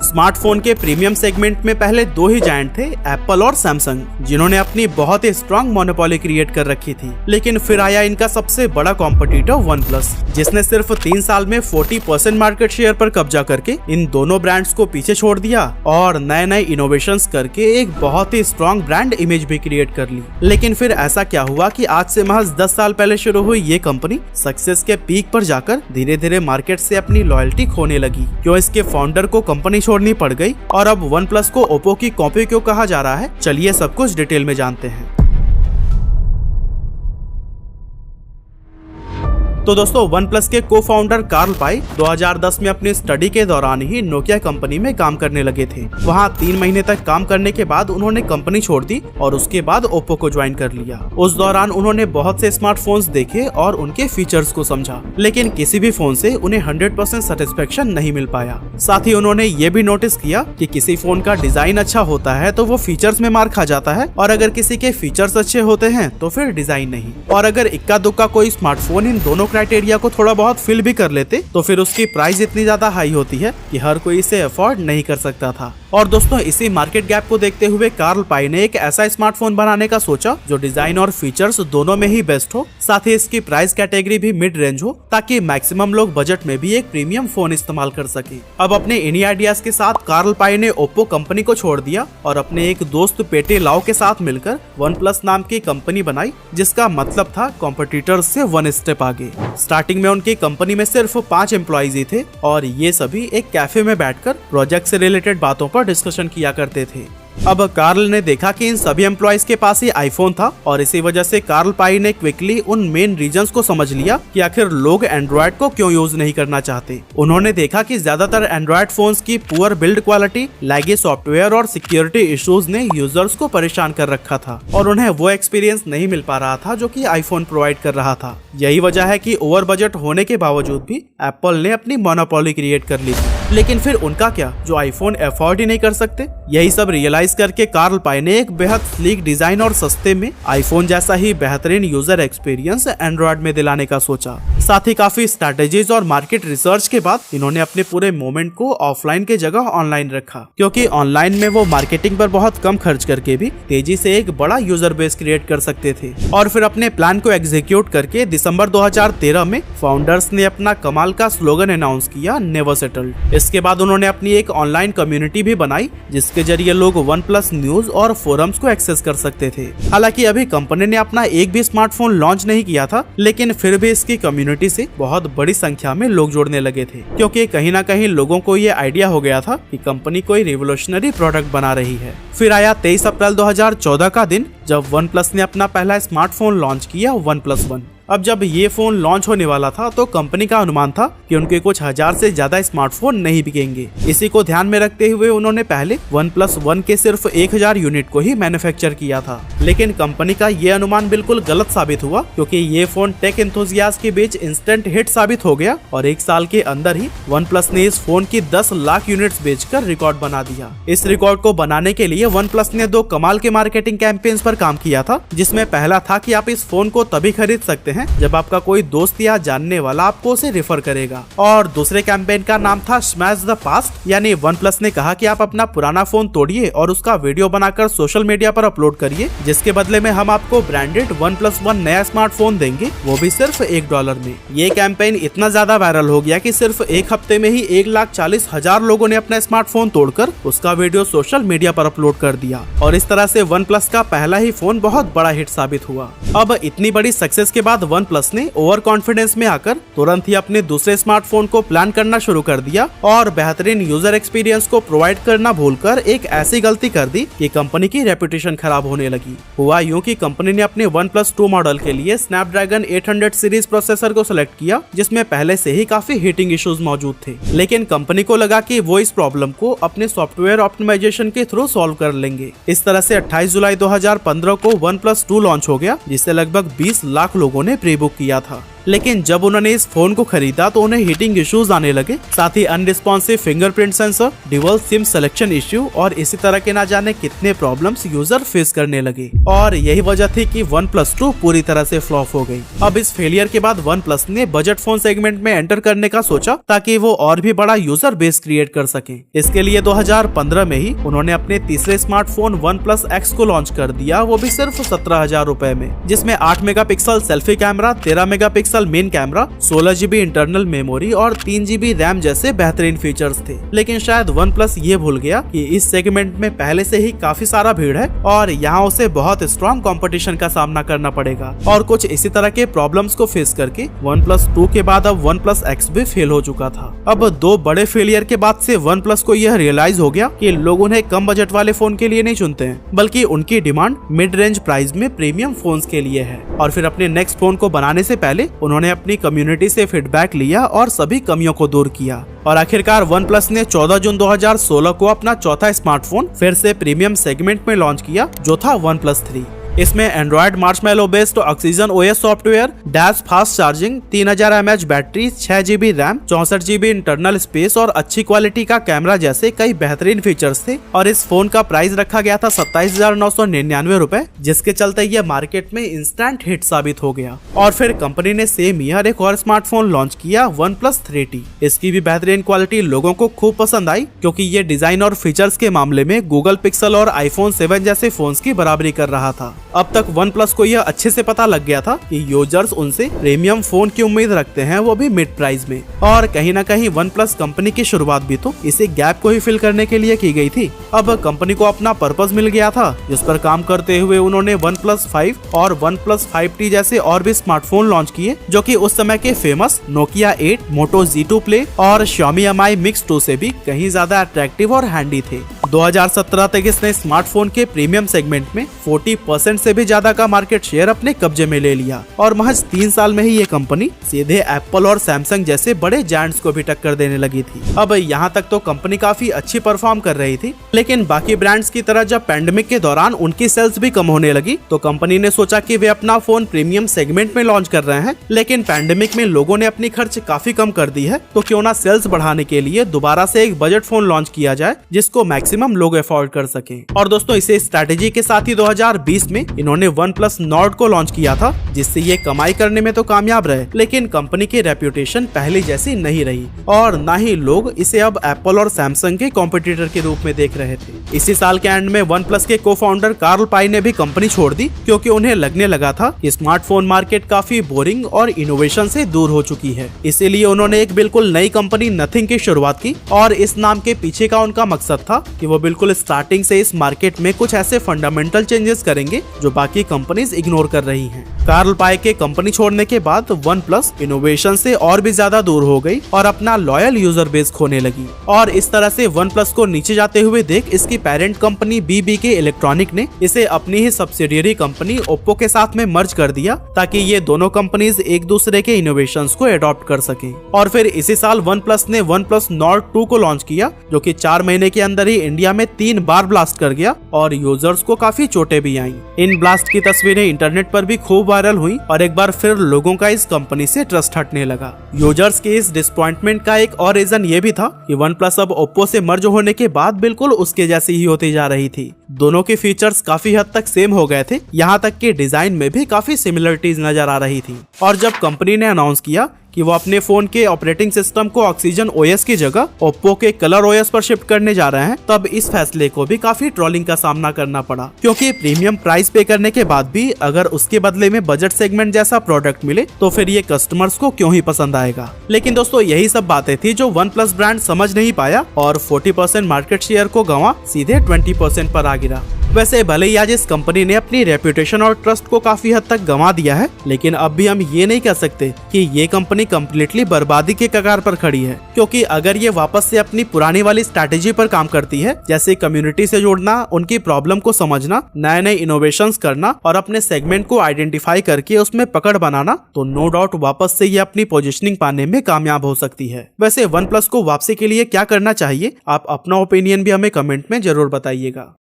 Smartphone के premium segment में पहले दो ही जायंट थे, एप्पल और सैमसंग, जिन्होंने अपनी बहुत ही स्ट्रॉन्ग मोनोपोली क्रिएट कर रखी थी। लेकिन फिर आया इनका सबसे बड़ा कॉम्पिटिटर वन प्लस, जिसने सिर्फ 3 साल में 40% मार्केट शेयर पर कब्जा करके इन दोनों ब्रांड्स को पीछे छोड़ दिया और नए नए इनोवेशंस करके एक बहुत ही स्ट्रॉन्ग ब्रांड इमेज भी क्रिएट कर ली। लेकिन फिर ऐसा क्या हुआ कि आज से महज 10 साल पहले शुरू हुई ये कंपनी सक्सेस के पीक पर जाकर धीरे धीरे मार्केट से अपनी लॉयल्टी खोने लगी। क्यों इसके फाउंडर को कंपनी छोड़नी पड़ गई और अब वन प्लस को ओप्पो की कॉपी क्यों कहा जा रहा है, चलिए सब कुछ डिटेल में जानते हैं। तो दोस्तों, वन प्लस के को फाउंडर कार्ल पाई 2010 में अपनी स्टडी के दौरान ही नोकिया कंपनी में काम करने लगे थे। वहां 3 महीने तक काम करने के बाद उन्होंने कंपनी छोड़ दी और उसके बाद ओप्पो को ज्वाइन कर लिया। उस दौरान उन्होंने बहुत से स्मार्टफोन्स देखे और उनके फीचर्स को समझा, लेकिन किसी भी फोन से उन्हें 100% सेटिस्फेक्शन नहीं मिल पाया। साथ ही उन्होंने ये भी नोटिस किया कि किसी फोन का डिजाइन अच्छा होता है तो वो फीचर्स में मार खा जाता है, और अगर किसी के फीचर्स अच्छे होते हैं तो फिर डिजाइन नहीं। और अगर इक्का दुक्का कोई स्मार्टफोन इन दोनों क्राइटेरिया को थोड़ा बहुत फिल भी कर लेते तो फिर उसकी प्राइस इतनी ज्यादा हाई होती है कि हर कोई इसे अफोर्ड नहीं कर सकता था। और दोस्तों, इसी मार्केट गैप को देखते हुए कार्ल पाई ने एक ऐसा स्मार्टफोन बनाने का सोचा जो डिजाइन और फीचर्स दोनों में ही बेस्ट हो, साथ ही इसकी प्राइस कैटेगरी भी मिड रेंज हो, ताकि मैक्सिमम लोग बजट में भी एक प्रीमियम फोन इस्तेमाल कर सके। अब अपने इन्हीं आइडियाज के साथ कार्ल पाई ने ओप्पो कंपनी को छोड़ दिया और अपने एक दोस्त पेटे लाओ के साथ मिलकर वन प्लस नाम की कंपनी बनाई, जिसका मतलब था कॉम्पिटिटर्स से 1 स्टेप आगे। स्टार्टिंग में उनकी कंपनी में सिर्फ 5 एम्प्लॉइज ही थे और ये सभी एक कैफे में बैठकर प्रोजेक्ट से रिलेटेड बातों पर डिस्कशन किया करते थे। अब कार्ल ने देखा कि इन सभी एम्प्लॉइज के पास ही आईफोन था और इसी वजह से कार्ल पाई ने क्विकली उन मेन रीजंस को समझ लिया कि आखिर लोग एंड्रॉयड को क्यों यूज नहीं करना चाहते। उन्होंने देखा कि ज्यादातर एंड्रॉयड फोन्स की पुअर बिल्ड क्वालिटी, लैगी सॉफ्टवेयर और सिक्योरिटी इश्यूज ने यूजर्स को परेशान कर रखा था और उन्हें वो एक्सपीरियंस नहीं मिल पा रहा था जो कि आईफोन प्रोवाइड कर रहा था। यही वजह है कि ओवर बजट होने के बावजूद भी एप्पल ने अपनी मोनोपोली क्रिएट कर ली थी। लेकिन फिर उनका क्या, जो आईफोन अफोर्ड ही नहीं कर सकते? यही सब रियलाइज करके कार्ल पाई ने एक बेहद स्लीक डिजाइन और सस्ते में आईफोन जैसा ही बेहतरीन यूजर एक्सपीरियंस एंड्रॉयड में दिलाने का सोचा। साथ ही काफी स्ट्रैटेजीज और मार्केट रिसर्च के बाद इन्होंने अपने पूरे मोमेंट को ऑफलाइन के जगह ऑनलाइन रखा, क्योंकि ऑनलाइन में वो मार्केटिंग पर बहुत कम खर्च करके भी तेजी से एक बड़ा यूजर बेस क्रिएट कर सकते थे। और फिर अपने प्लान को एग्जीक्यूट करके दिसंबर 2013 में फाउंडर्स ने अपना कमाल का स्लोगन अनाउंस किया, नेवर सेटल्ड। इसके बाद उन्होंने अपनी एक ऑनलाइन कम्युनिटी भी बनाई जिसके जरिए लोग वन प्लस न्यूज और फोरम्स को एक्सेस कर सकते थे। हालांकि अभी कंपनी ने अपना एक भी स्मार्टफोन लॉन्च नहीं किया था, लेकिन फिर भी इसकी कम्युनिटी से बहुत बड़ी संख्या में लोग जुड़ने लगे थे, क्योंकि कहीं ना कहीं लोगों को ये आइडिया हो गया था कि कंपनी कोई रिवोल्यूशनरी प्रोडक्ट बना रही है। फिर आया 23 अप्रैल 2014 का दिन, जब वन प्लस ने अपना पहला स्मार्टफोन लॉन्च किया, वन प्लस वन। अब जब ये फोन लॉन्च होने वाला था तो कंपनी का अनुमान था कि उनके कुछ 1000 से ज्यादा स्मार्टफोन नहीं बिकेंगे। इसी को ध्यान में रखते हुए उन्होंने पहले वन प्लस वन के सिर्फ 1000 यूनिट को ही मैन्युफैक्चर किया था। लेकिन कंपनी का ये अनुमान बिल्कुल गलत साबित हुआ, क्योंकि ये फोन टेक एंथुसियास्ट के बीच इंस्टेंट हिट साबित हो गया और 1 साल के अंदर ही वन प्लस ने इस फोन की 10 लाख यूनिट्स बेचकर रिकॉर्ड बना दिया। इस रिकॉर्ड को बनाने के लिए वन प्लस ने 2 कमाल के मार्केटिंग कैंपेन्स पर काम किया था, जिसमें पहला था कि आप इस फोन को तभी खरीद सकते हैं जब आपका कोई दोस्त या जानने वाला आपको उसे रेफर करेगा, और दूसरे कैंपेन का नाम था स्मैश द पास्ट। यानी वन प्लस ने कहा कि आप अपना पुराना फोन तोड़िए और उसका वीडियो बनाकर सोशल मीडिया पर अपलोड करिए, जिसके बदले में हम आपको ब्रांडेड वन प्लस वन नया स्मार्टफोन देंगे, वो भी सिर्फ $1 में। ये कैंपेन इतना ज्यादा वायरल हो गया कि सिर्फ 1 हफ्ते में ही 1,40,000 लोगों ने अपना स्मार्टफोन तोड़कर उसका वीडियो सोशल मीडिया पर अपलोड कर दिया, और इस तरह से वन प्लस का पहला ही फोन बहुत बड़ा हिट साबित हुआ। अब इतनी बड़ी सक्सेस के बाद वन प्लस ने ओवर कॉन्फिडेंस में आकर तुरंत ही अपने दूसरे स्मार्टफोन को प्लान करना शुरू कर दिया और बेहतरीन यूजर एक्सपीरियंस को प्रोवाइड करना भूलकर एक ऐसी गलती कर दी कि कंपनी की रेपुटेशन खराब होने लगी। हुआ यूं कि कंपनी ने अपने OnePlus 2 मॉडल के लिए स्नैपड्रैगन 800 सीरीज प्रोसेसर को सिलेक्ट किया, जिसमें पहले से ही काफी हीटिंग इश्यूज मौजूद थे। लेकिन कंपनी को लगा कि वो इस प्रॉब्लम को अपने सॉफ्टवेयर ऑप्टिमाइजेशन के थ्रू सॉल्व कर लेंगे। इस तरह से 28 जुलाई 2015 को OnePlus 2 लॉन्च हो गया, जिसे लगभग 20 लाख लोगों ने प्री बुक किया था। लेकिन जब उन्होंने इस फोन को खरीदा तो उन्हें हीटिंग इश्यूज आने लगे, साथ ही unresponsive fingerprint sensor, dual SIM selection issue और इसी तरह के ना जाने कितने प्रॉब्लम्स यूजर फेस करने लगे। और यही वजह थी कि OnePlus 2 पूरी तरह से फ्लॉप हो गई। अब इस फेलियर के बाद OnePlus ने बजट फोन सेगमेंट में एंटर करने का सोचा ताकि वो और भी बड़ा यूजर बेस क्रिएट कर सके। इसके लिए 2015 में ही उन्होंने अपने तीसरे स्मार्टफोन OnePlus X को लॉन्च कर दिया, वो भी सिर्फ 17,000 रुपए में, जिसमें 8 megapixel selfie camera, 13 megapixel main camera, 16 GB internal memory और 3 GB रैम जैसे बेहतरीन फीचर्स थे। लेकिन शायद OnePlus ये भूल गया कि इस सेगमेंट में पहले से ही काफी सारा भीड़ है और यहाँ उसे बहुत स्ट्रॉन्ग कंपटीशन का सामना करना पड़ेगा। और कुछ इसी तरह के प्रॉब्लम्स को फेस करके OnePlus 2 के बाद अब OnePlus X भी फेल हो चुका था। अब 2 बड़े फेलियर के बाद से OnePlus को यह रियलाइज हो गया कि लोग उन्हें कम बजट वाले फोन के लिए नहीं चुनते हैं, बल्कि उनकी डिमांड मिड रेंज प्राइस में प्रीमियम फोन्स के लिए है। और फिर अपने नेक्स्ट फोन को बनाने से पहले उन्होंने अपनी कम्युनिटी से फीडबैक लिया और सभी कमियों को दूर किया। और आखिरकार OnePlus ने 14 जून 2016 को अपना चौथा स्मार्टफोन फिर से प्रीमियम सेगमेंट में लॉन्च किया, जो था OnePlus 3। इसमें Android Marshmallow based oxygen OS software, dash fast charging, 3000 mAh battery, 6 GB RAM, 64 GB internal space और अच्छी क्वालिटी का कैमरा जैसे कई बेहतरीन फीचर्स थे। और इस फोन का प्राइस रखा गया था 27,999 रुपए, जिसके चलते ये मार्केट में इंस्टेंट हिट साबित हो गया। और फिर कंपनी ने सेम ईयर एक और स्मार्टफोन लॉन्च किया, OnePlus 3T। इसकी भी बेहतरीन क्वालिटी लोगों को खूब पसंद आई, क्योंकि ये डिजाइन और फीचर्स के मामले में गूगल पिक्सल और iPhone 7 जैसे फोन्स की बराबरी कर रहा था। अब तक OnePlus को यह अच्छे से पता लग गया था कि यूजर्स उनसे प्रीमियम फोन की उम्मीद रखते हैं, वो भी मिड प्राइस में। और कहीं ना कहीं OnePlus कंपनी की शुरुआत भी तो इसी गैप को ही फिल करने के लिए की गई थी। अब कंपनी को अपना पर्पस मिल गया था, जिस पर काम करते हुए उन्होंने OnePlus 5 और OnePlus 5T जैसे और भी स्मार्टफोन लॉन्च किए, जो कि उस समय के famous Nokia 8, Moto Z2 Play और Xiaomi Mi Mix 2 से भी कहीं ज्यादा अट्रैक्टिव और हैंडी थे। 2017 तक इसने स्मार्टफोन के प्रीमियम सेगमेंट में 40% से भी ज्यादा का मार्केट शेयर अपने कब्जे में ले लिया। और महज 3 साल में ही ये कंपनी सीधे एप्पल और सैमसंग जैसे बड़े जायंट्स को भी टक्कर देने लगी थी। अब यहाँ तक तो कंपनी काफी अच्छी परफॉर्म कर रही थी, लेकिन बाकी ब्रांड्स की तरह जब पैंडेमिक के दौरान उनकी सेल्स भी कम होने लगी, तो कंपनी ने सोचा कि वे अपना फोन प्रीमियम सेगमेंट में लॉन्च कर रहे हैं, लेकिन पैंडेमिक में लोगों ने अपनी खर्च काफी कम कर दी है, तो क्यों ना सेल्स बढ़ाने के लिए दोबारा से एक बजट फोन लॉन्च किया जाए, जिसको मैक्सिमम लोग अफोर्ड कर सकें। और दोस्तों, इसे स्ट्रेटेजी के साथ ही 2020 में इन्होंने OnePlus Nord को लॉन्च किया था, जिससे ये कमाई करने में तो कामयाब रहे, लेकिन कंपनी की रेप्यूटेशन पहले जैसी नहीं रही और ना ही लोग इसे अब एप्पल और सैमसंग के कॉम्पिटिटर के रूप में देख रहे थे। इसी साल के एंड में OnePlus के को फाउंडर कार्ल पाई ने भी कंपनी छोड़ दी, क्योंकि उन्हें लगने लगा था कि स्मार्टफोन मार्केट काफी बोरिंग और इनोवेशन से दूर हो चुकी है। इसीलिए उन्होंने एक बिल्कुल नई कंपनी नथिंग की शुरुआत की, और इस नाम के पीछे का उनका मकसद था कि वो बिल्कुल स्टार्टिंग से इस मार्केट में कुछ ऐसे फंडामेंटल चेंजेस करेंगे जो बाकी कंपनीज इग्नोर कर रही हैं। कार्ल पाई के कंपनी छोड़ने के बाद OnePlus इनोवेशन से और भी ज्यादा दूर हो गई और अपना लॉयल यूजर बेस खोने लगी। और इस तरह से OnePlus को नीचे जाते हुए देख इसकी पेरेंट कंपनी BBK इलेक्ट्रॉनिक ने इसे अपनी ही सब्सिडियरी कंपनी Oppo के साथ में मर्ज कर दिया, ताकि ये दोनों कंपनीज एक दूसरे के इनोवेशंस को अडॉप्ट कर सकें। और फिर इसी साल OnePlus ने OnePlus Nord 2 को लॉन्च किया, जो कि 4 महीने के अंदर ही इंडिया में 3 बार ब्लास्ट कर गया और यूजर्स को काफी चोटें भी आईं। इन ब्लास्ट की तस्वीरें इंटरनेट पर भी खूब वायरल हुई और एक बार फिर लोगों का इस कंपनी से ट्रस्ट हटने लगा। यूजर्स के इस डिसअपॉइंटमेंट का एक और रीजन ये भी था कि OnePlus अब Oppo से मर्ज होने के बाद बिल्कुल उसके जैसी ही होती जा रही थी। दोनों के फीचर्स काफी हद तक सेम हो गए थे, यहाँ तक कि डिजाइन में भी काफी सिमिलरिटीज नजर आ रही थी। और जब कंपनी ने अनाउंस किया कि वो अपने फोन के ऑपरेटिंग सिस्टम को ऑक्सीजन OS की जगह Oppo के कलर OS पर शिफ्ट करने जा रहे हैं, तब इस फैसले को भी काफी ट्रोलिंग का सामना करना पड़ा, क्योंकि प्रीमियम प्राइस पे करने के बाद भी अगर उसके बदले में बजट सेगमेंट जैसा प्रोडक्ट मिले तो फिर ये कस्टमर्स को क्यों ही पसंद आएगा। लेकिन दोस्तों, यही सब बातें थी जो OnePlus ब्रांड समझ नहीं पाया और 40% मार्केट शेयर को गंवा सीधे 20% पर आ गिरा। वैसे भले ही आज इस कंपनी ने अपनी रेपुटेशन और ट्रस्ट को काफी हद तक गंवा दिया है, लेकिन अब भी हम ये नहीं कह सकते कि ये कंपनी कम्प्लीटली बर्बादी के कगार पर खड़ी है, क्योंकि अगर ये वापस से अपनी पुरानी वाली स्ट्रैटेजी पर काम करती है, जैसे कम्युनिटी से जुड़ना, उनकी प्रॉब्लम को समझना, नए नए इनोवेशंस करना और अपने सेगमेंट को आइडेंटिफाई करके उसमें पकड़ बनाना, तो नो डाउट वापस से ये अपनी पोजीशनिंग पाने में कामयाब हो सकती है। वैसे OnePlus को वापसी के लिए क्या करना चाहिए, आप अपना ओपिनियन भी हमें कमेंट में जरूर बताइएगा।